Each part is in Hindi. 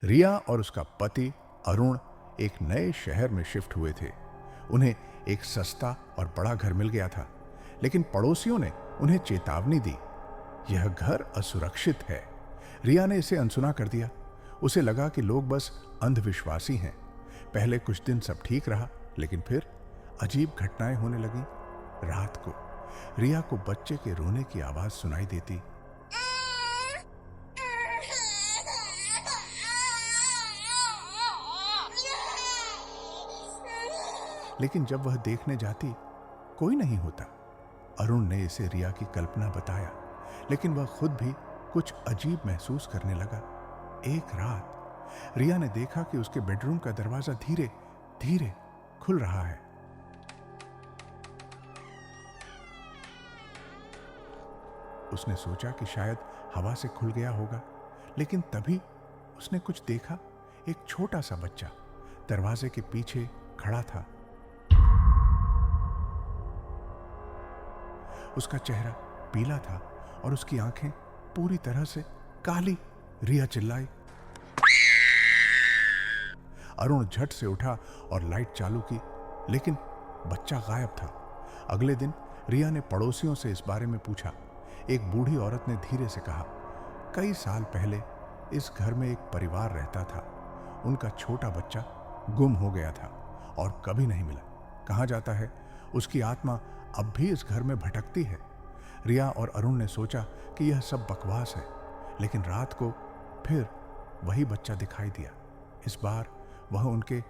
रिया और उसका पति अरुण एक नए शहर में शिफ्ट हुए थे। उन्हें एक सस्ता और बड़ा घर मिल गया था, लेकिन पड़ोसियों ने उन्हें चेतावनी दी, यह घर असुरक्षित है। रिया ने इसे अनसुना कर दिया। उसे लगा कि लोग बस अंधविश्वासी हैं। पहले कुछ दिन सब ठीक रहा, लेकिन फिर अजीब घटनाएं होने लगीं। रात को रिया को बच्चे के रोने की आवाज सुनाई देती। लेकिन जब वह देखने जाती, कोई नहीं होता। अरुण ने इसे रिया की कल्पना बताया, लेकिन वह खुद भी कुछ अजीब महसूस करने लगा। एक रात रिया ने देखा कि उसके बेडरूम का दरवाजा धीरे धीरे खुल रहा है। उसने सोचा कि शायद हवा से खुल गया होगा, लेकिन तभी उसने कुछ देखा। एक छोटा सा बच्चा दरवाजे के पीछे खड़ा था। उसका चेहरा पीला था और उसकी आंखें पूरी तरह से काली। रिया चिल्लाई। अरुण झट से उठा और लाइट चालू की, लेकिन बच्चा गायब था। अगले दिन रिया ने पड़ोसियों से इस बारे में पूछा। एक बूढ़ी औरत ने धीरे से कहा, कई साल पहले इस घर में एक परिवार रहता था। उनका छोटा बच्चा गुम हो गया था और कभी नहीं मिला। कहा जाता है उसकी आत्मा अब भी इस घर में भटकती है। रिया और अरुण ने सोचा कि यह सब बकवास है, लेकिन रात को फिर वही बच्चा दिखाई दिया। इस बार वह उनके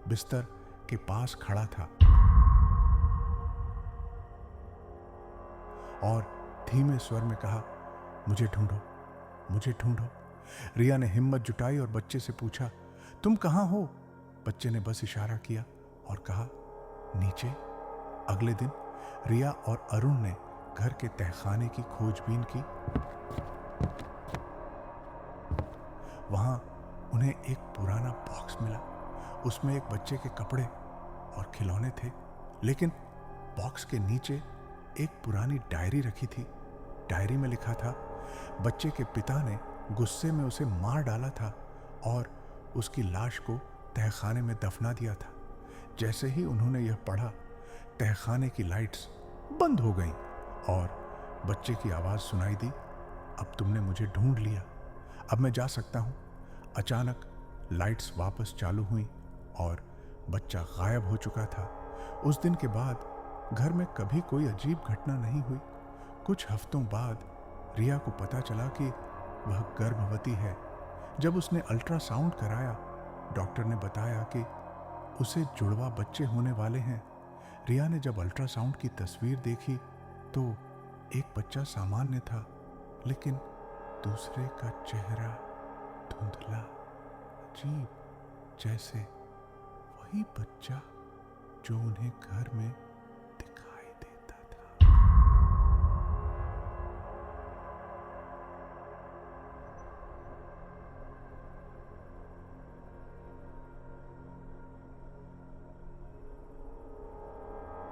बिस्तर के पास खड़ा था और धीमे स्वर में कहा, मुझे ढूंढो, मुझे ढूंढो। रिया ने हिम्मत जुटाई और बच्चे से पूछा, तुम कहां हो? बच्चे ने बस इशारा किया और कहा, नीचे। अगले दिन रिया और अरुण ने घर के तहखाने की खोजबीन की। वहां उन्हें एक पुराना बॉक्स मिला। उसमें एक बच्चे के कपड़े और खिलौने थे, लेकिन बॉक्स के नीचे एक पुरानी डायरी रखी थी। डायरी में लिखा था, बच्चे के पिता ने गुस्से में उसे मार डाला था और उसकी लाश को तहखाने में दफना दिया था। जैसे ही उन्होंने यह पढ़ा, तहखाने की लाइट्स बंद हो गईं और बच्चे की आवाज सुनाई दी, अब तुमने मुझे ढूंढ लिया, अब मैं जा सकता हूं। अचानक लाइट्स वापस चालू हुई और बच्चा गायब हो चुका था। उस दिन के बाद घर में कभी कोई अजीब घटना नहीं हुई। कुछ हफ्तों बाद रिया को पता चला कि वह गर्भवती है। जब उसने अल्ट्रासाउंड कराया, डॉक्टर ने बताया कि उसे जुड़वा बच्चे होने वाले हैं। रिया ने जब अल्ट्रासाउंड की तस्वीर देखी तो एक बच्चा सामान्य था, लेकिन दूसरे का चेहरा धुंधला, अजीब, जैसे वही बच्चा जो उन्हें घर में